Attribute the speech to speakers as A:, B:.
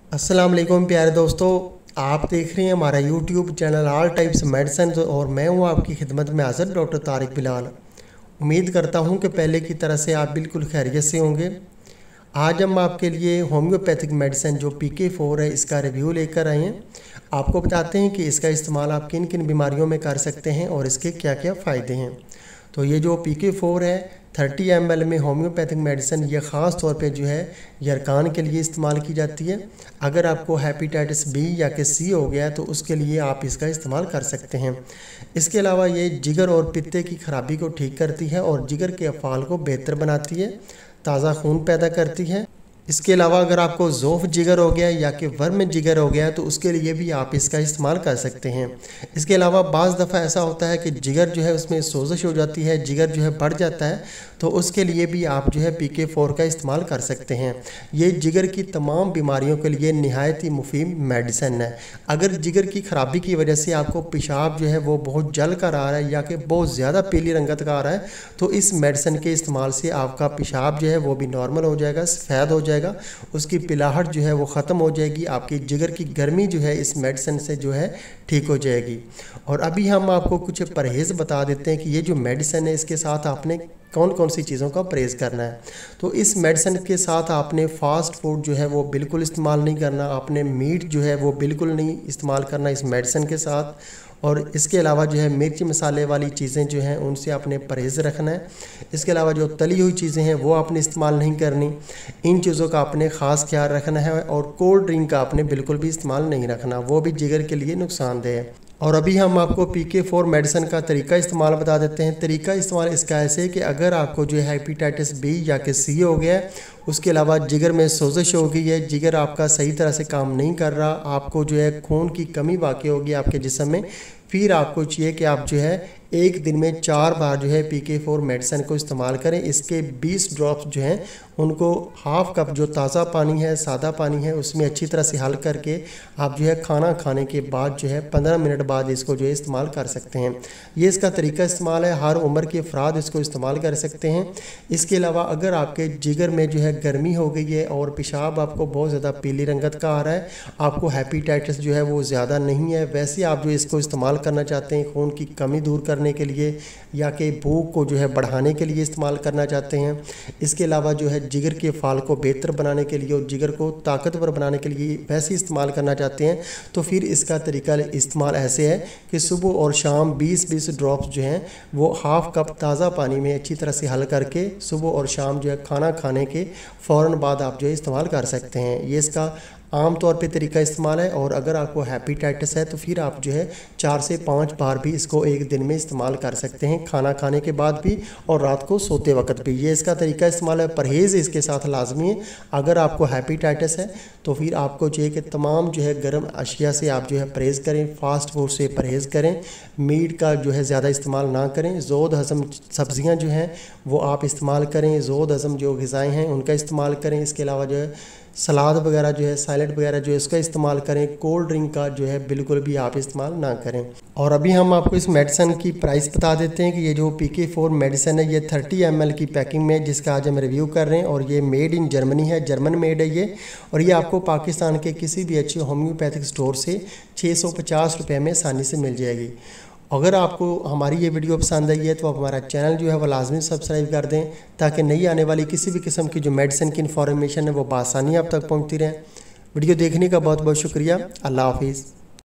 A: अस्सलाम वालेकुम प्यारे दोस्तों, आप देख रहे हैं हमारा YouTube channel all types medicine और मैं हूं आपकी खिदमत में हाज़िर डॉक्टर तारिक बिलाल। उम्मीद करता हूं कि पहले की तरह से आप बिल्कुल खैरियत से होंगे। आज हम आपके लिए होम्योपैथिक मेडिसिन जो PK4 है इसका रिव्यू लेकर आए हैं। आपको बताते हैं कि इसका इस्तेमाल आप किन किन बीमारियों में कर सकते हैं और इसके क्या क्या फ़ायदे हैं। तो ये जो PK4 है 30 ml में होम्योपैथिक मेडिसिन ये ख़ास तौर पे जो है यरकान के लिए इस्तेमाल की जाती है। अगर आपको हेपेटाइटिस B या कि C हो गया तो उसके लिए आप इसका इस्तेमाल कर सकते हैं। इसके अलावा ये जिगर और पित्ते की खराबी को ठीक करती है और जिगर के अफ़ाल को बेहतर बनाती है, ताज़ा खून पैदा करती है। इसके अलावा अगर आपको ज़ोफ़ जिगर हो गया या कि वर्म जिगर हो गया तो उसके लिए भी आप इसका इस्तेमाल कर सकते हैं। इसके अलावा बाज़ दफ़ा ऐसा होता है कि जिगर जो है उसमें सोजिश हो जाती है, जिगर जो है बढ़ जाता है, तो उसके लिए भी आप जो है PK4 का इस्तेमाल कर सकते हैं। ये जिगर की तमाम बीमारियों के लिए नहायत ही मुफीद मेडिसिन है। अगर जिगर की ख़राबी की वजह से आपको पेशाब जो है वो बहुत जल कर आ रहा है या कि बहुत ज़्यादा पीली रंगत का आ रहा है तो इस मेडिसिन के इस्तेमाल से आपका पेशाब जो है वो भी नॉर्मल हो जाएगा, सफ़ेद हो जाएगा, उसकी पिलाहट जो है वो ख़त्म हो जाएगी, आपकी जिगर की गर्मी जो है इस मेडिसिन से जो है ठीक हो जाएगी। और अभी हम आपको कुछ परहेज़ बता देते हैं कि ये जो मेडिसिन है इसके साथ आपने कौन कौन सी चीज़ों का परहेज़ करना है। तो इस मेडिसिन के साथ आपने फ़ास्ट फूड जो है वो बिल्कुल इस्तेमाल नहीं करना, आपने मीट जो है वो बिल्कुल नहीं इस्तेमाल करना इस मेडिसिन के साथ, और इसके अलावा जो है मिर्च मसाले वाली चीज़ें जो हैं उनसे आपने परहेज़ रखना है। इसके अलावा जो तली हुई चीज़ें हैं वो आपने इस्तेमाल नहीं करनी, इन चीज़ों का आपने ख़ास ख्याल रखना है। और कोल्ड ड्रिंक का आपने बिल्कुल भी इस्तेमाल नहीं रखना, वो भी जिगर के लिए नुकसानदेह है। और अभी हम आपको PK4 मेडिसिन का तरीका इस्तेमाल बता देते हैं। तरीका इस्तेमाल इसका ऐसे है कि अगर आपको जो है हेपेटाइटिस B या कि C हो गया है, उसके अलावा जिगर में सोजिश हो गई है, जिगर आपका सही तरह से काम नहीं कर रहा, आपको जो है खून की कमी वाक़ई होगी आपके जिस्म में, फिर आपको चाहिए कि आप जो है एक दिन में 4 बार जो है PK4 मेडिसिन को इस्तेमाल करें। इसके 20 ड्रॉप्स जो हैं उनको हाफ़ कप जो ताज़ा पानी है, सादा पानी है, उसमें अच्छी तरह से हल करके आप जो है खाना खाने के बाद जो है 15 मिनट बाद इसको जो है इस्तेमाल कर सकते हैं। ये इसका तरीका इस्तेमाल है, हर उम्र के अफराद इसको इस्तेमाल कर सकते हैं। इसके अलावा अगर आपके जिगर में जो है गर्मी हो गई है और पेशाब आपको बहुत ज़्यादा पीली रंगत का आ रहा है, आपको हेपेटाइटिस जो है वो ज़्यादा नहीं है, वैसे आप जो इसको इस्तेमाल करना चाहते हैं खून की कमी दूर करने के लिए या कि भूख को जो है बढ़ाने के लिए इस्तेमाल करना चाहते हैं, इसके अलावा जो है जिगर के फाल को बेहतर बनाने के लिए और जिगर को ताकतवर बनाने के लिए वैसे इस्तेमाल करना चाहते हैं, तो फिर इसका तरीका इस्तेमाल ऐसे है कि सुबह और शाम 20-20 ड्रॉप्स जो हैं वो हाफ़ कप ताज़ा पानी में अच्छी तरह से हल करके सुबह और शाम जो है खाना खाने के फ़ौरन बाद आप जो है इस्तेमाल कर सकते हैं। ये इसका आम तौर पे तरीका इस्तेमाल है। और अगर आपको हेपेटाइटिस है तो फिर आप जो है 4 से 5 बार भी इसको एक दिन में इस्तेमाल कर सकते हैं, खाना खाने के बाद भी और रात को सोते वक्त भी। ये इसका तरीका इस्तेमाल है। परहेज़ इसके साथ लाजमी है। अगर आपको हेपेटाइटिस है तो फिर आपको चाहिए कि तमाम जो है गर्म अशिया से आप जो है परहेज़ करें, फ़ास्ट फूड से परहेज़ करें, मीट का जो है ज़्यादा इस्तेमाल ना करें, ज़ोद हज़म सब्ज़ियाँ जो हैं वो आप इस्तेमाल करें, ज़ोद हज़म जो ग़िज़ाएँ हैं उनका इस्तेमाल करें। इसके अलावा जो है सलाद वगैरह जो है, सैलड वगैरह जो है इसका इस्तेमाल करें। कोल्ड ड्रिंक का जो है बिल्कुल भी आप इस्तेमाल ना करें। और अभी हम आपको इस मेडिसिन की प्राइस बता देते हैं कि ये जो PK4 मेडिसिन है ये 30 ml की पैकिंग में जिसका आज हम रिव्यू कर रहे हैं और ये मेड इन जर्मनी है, जर्मन मेड है ये। और ये आपको पाकिस्तान के किसी भी अच्छे होम्योपैथिक स्टोर से 650 रुपये में आसानी से मिल जाएगी। अगर आपको हमारी ये वीडियो पसंद आई है तो आप हमारा चैनल जो है वो लाजमी सब्सक्राइब कर दें ताकि नई आने वाली किसी भी किस्म की जो मेडिसिन की इन्फॉर्मेशन है वो बआसानी आप तक पहुंचती रहे। वीडियो देखने का बहुत बहुत शुक्रिया। अल्लाह हाफिज़।